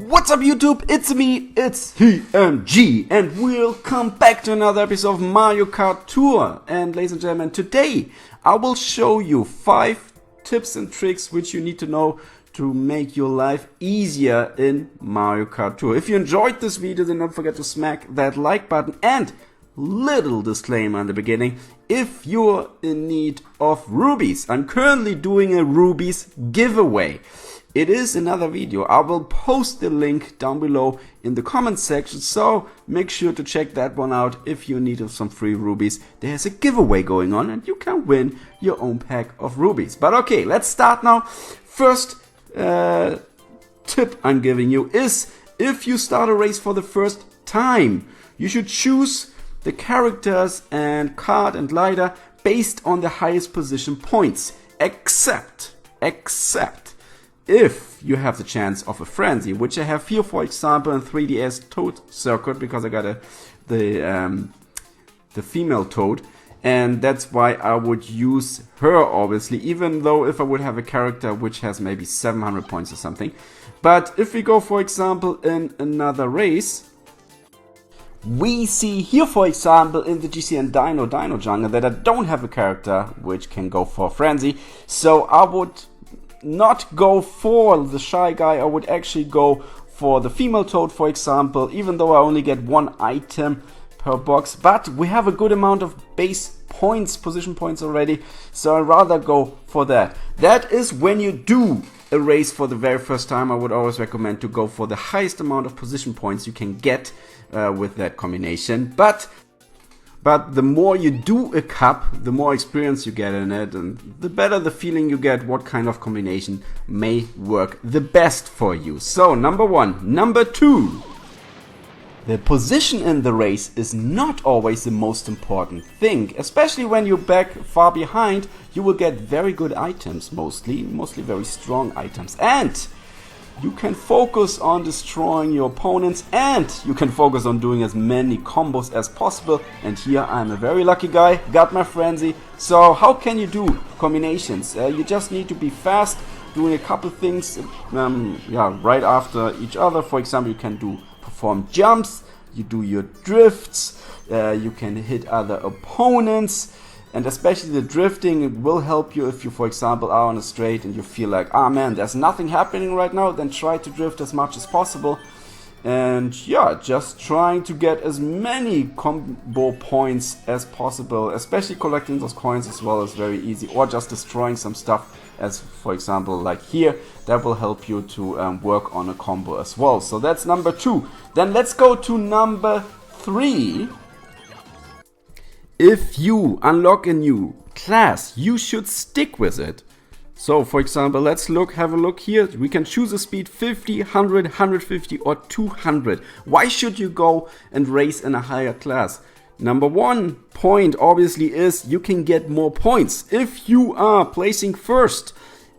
What's up YouTube, it's me, it's HMG, and welcome back to another episode of Mario Kart Tour. And ladies and gentlemen, today I will show you 5 tips and tricks which you need to know to make your life easier in Mario Kart Tour. If you enjoyed this video, then don't forget to smack that like button, and little disclaimer in the beginning, if you're in need of rubies, I'm currently doing a rubies giveaway. It is another video. I will post the link down below in the comment section, so make sure to check that one out if you need some free rubies. There's a giveaway going on and you can win your own pack of rubies. But okay, let's start now. First tip I'm giving you is, if you start a race for the first time, you should choose the characters and Kart and glider based on the highest position points, except if you have the chance of a frenzy, which I have here, for example, in 3DS Toad Circuit, because I got the female Toad, and that's why I would use her, obviously, even though if I would have a character which has maybe 700 points or something. But if we go, for example, in another race, we see here, for example, in the GCN Dino Jungle, that I don't have a character which can go for frenzy, so I would not go for the shy guy. I would actually go for the female Toad, for example, even though I only get 1 item per box, but we have a good amount of base points, position points already, so I'd rather go for that. That is when you do a race for the very first time. I would always recommend to go for the highest amount of position points you can get with that combination, but the more you do a cup, the more experience you get in it, and the better the feeling you get what kind of combination may work the best for you. So, number 1. Number 2. The position in the race is not always the most important thing. Especially when you're back far behind, you will get very good items, mostly very strong items. And you can focus on destroying your opponents, and you can focus on doing as many combos as possible. And here I'm a very lucky guy, got my frenzy. So how can you do combinations? You just need to be fast, doing a couple things right after each other. For example, you can perform jumps, you do your drifts, you can hit other opponents. And especially the drifting, it will help you if you, for example, are on a straight and you feel like, ah man, there's nothing happening right now, then try to drift as much as possible. And yeah, just trying to get as many combo points as possible, especially collecting those coins as well is very easy, or just destroying some stuff, as for example like here, that will help you to work on a combo as well. So that's number 2. Then let's go to number 3. If you unlock a new class, you should stick with it. So, for example, let's have a look here. We can choose a speed 50, 100, 150 or 200. Why should you go and race in a higher class? Number 1 point obviously is you can get more points. If you are placing first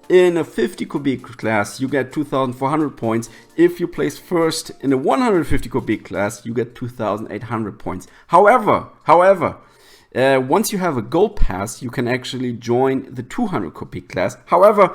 in a 50 cubic class, you get 2,400 points. If you place first in a 150 cubic class, you get 2,800 points. However, once you have a gold pass, you can actually join the 200 cubic class. However,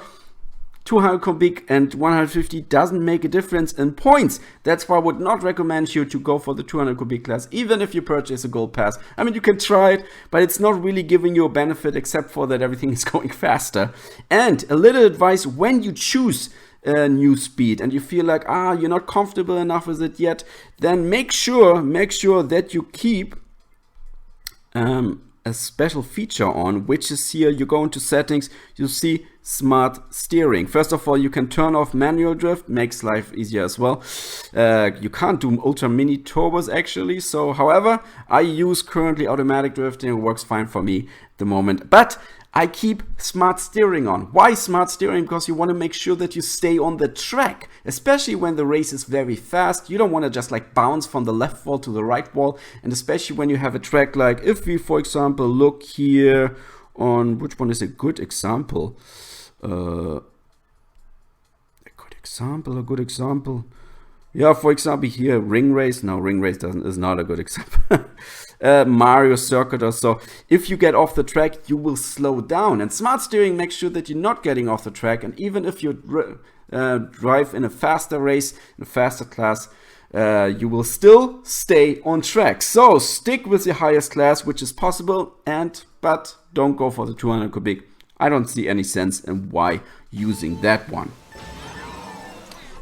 200 cubic and 150 doesn't make a difference in points. That's why I would not recommend you to go for the 200 cubic class, even if you purchase a gold pass. I mean, you can try it, but it's not really giving you a benefit, except for that everything is going faster. And a little advice, when you choose a new speed and you feel like, you're not comfortable enough with it yet, then make sure that you keep a special feature on, which is here. You go into settings, you see smart steering. First of all, you can turn off manual drift, makes life easier as well. You can't do ultra mini turbos actually, so however, I use currently automatic drifting. It works fine for me at the moment, but I keep smart steering on. Why smart steering? Because you want to make sure that you stay on the track, especially when the race is very fast. You don't want to just like bounce from the left wall to the right wall, and especially when you have a track like, if we, for example, look here on, which one is a good example? A good example. Yeah, for example, here, ring race. No, ring race is not a good example. Mario Circuit or so. If you get off the track, you will slow down. And smart steering makes sure that you're not getting off the track. And even if you're drive in a faster race, in a faster class, you will still stay on track. So stick with the highest class, which is possible, but don't go for the 200 cubic. I don't see any sense in why using that one.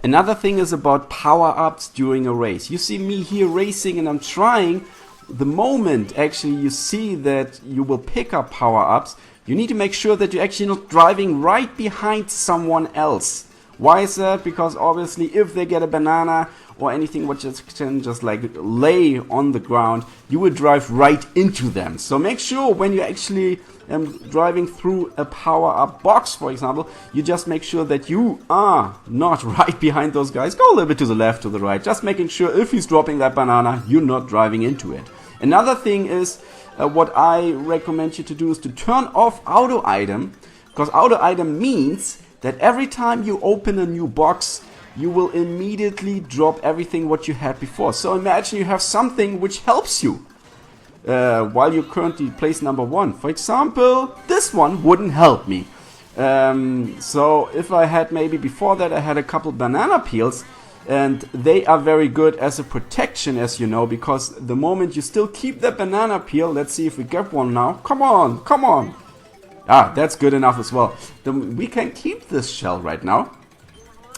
Another thing is about power-ups during a race. You see me here racing and I'm trying. The moment actually you see that you will pick up power-ups, you need to make sure that you're actually not driving right behind someone else. Why is that? Because obviously if they get a banana or anything which can just like lay on the ground, you will drive right into them. So make sure when you're actually driving through a power-up box, for example, you just make sure that you are not right behind those guys. Go a little bit to the left, to the right, just making sure if he's dropping that banana, you're not driving into it. Another thing is, what I recommend you to do is to turn off auto item, because auto item means that every time you open a new box, you will immediately drop everything what you had before. So imagine you have something which helps you while you currently place number 1. For example, this one wouldn't help me. So if I had maybe before that I had a couple banana peels, and they are very good as a protection, as you know, because the moment you still keep that banana peel, let's see if we get one now. Come on, come on. Ah, that's good enough as well. Then we can keep this shell right now.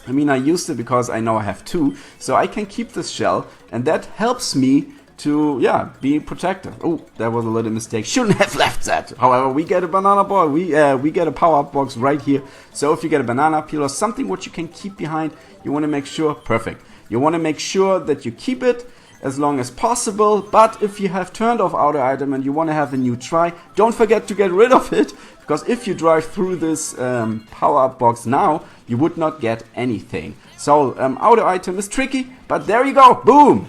I mean, I used it because I know I have 2, so I can keep this shell, and that helps me to, yeah, be protected. Oh, that was a little mistake. Shouldn't have left that. However, we get a banana ball. We get a power-up box right here. So if you get a banana peel or something what you can keep behind, you want to make sure, perfect. You want to make sure that you keep it as long as possible. But if you have turned off auto item and you want to have a new try, don't forget to get rid of it. Because if you drive through this power-up box now, you would not get anything. So auto item is tricky, but there you go. Boom.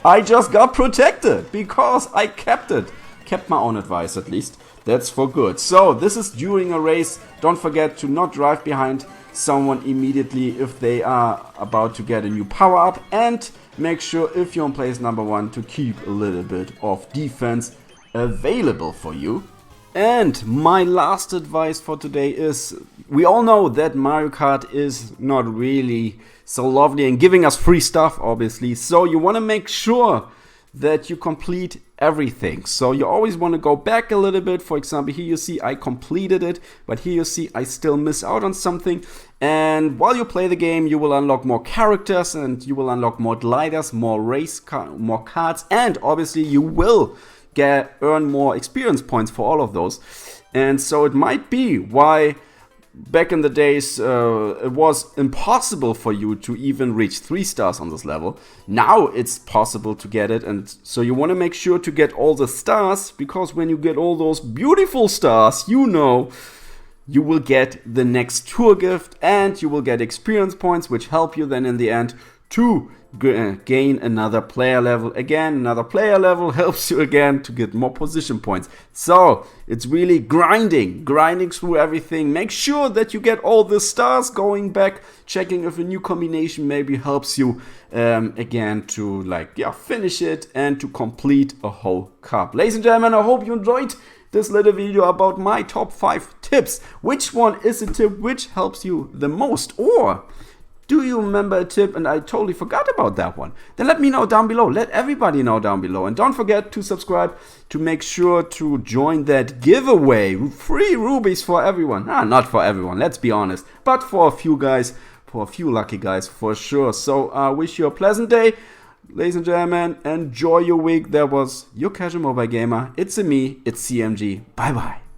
I just got protected because I kept it. Kept my own advice at least. That's for good. So this is during a race. Don't forget to not drive behind someone immediately if they are about to get a new power up. And make sure if you're in place number 1 to keep a little bit of defense available for you. And my last advice for today is, we all know that Mario Kart is not really so lovely and giving us free stuff, obviously. So you want to make sure that you complete everything. So you always want to go back a little bit. For example, here you see I completed it, but here you see I still miss out on something. And while you play the game, you will unlock more characters and you will unlock more gliders, more more cards, and obviously you will earn more experience points for all of those. And so it might be why back in the days it was impossible for you to even reach 3 stars on this level. Now it's possible to get it, and so you want to make sure to get all the stars, because when you get all those beautiful stars, you know you will get the next tour gift and you will get experience points, which help you then in the end to gain another player level. Again, another player level helps you again to get more position points. So it's really grinding through everything. Make sure that you get all the stars, going back, checking if a new combination maybe helps you again to finish it and to complete a whole cup. Ladies and gentlemen, I hope you enjoyed this little video about my top 5 tips. Which one is a tip which helps you the most? Or do you remember a tip and I totally forgot about that one? Then let me know down below. Let everybody know down below. And don't forget to subscribe to make sure to join that giveaway. Free rubies for everyone. Not for everyone, let's be honest. But for a few guys, for a few lucky guys for sure. So I wish you a pleasant day. Ladies and gentlemen, enjoy your week. That was your Casual Mobile Gamer. It's me, it's CMG. Bye bye.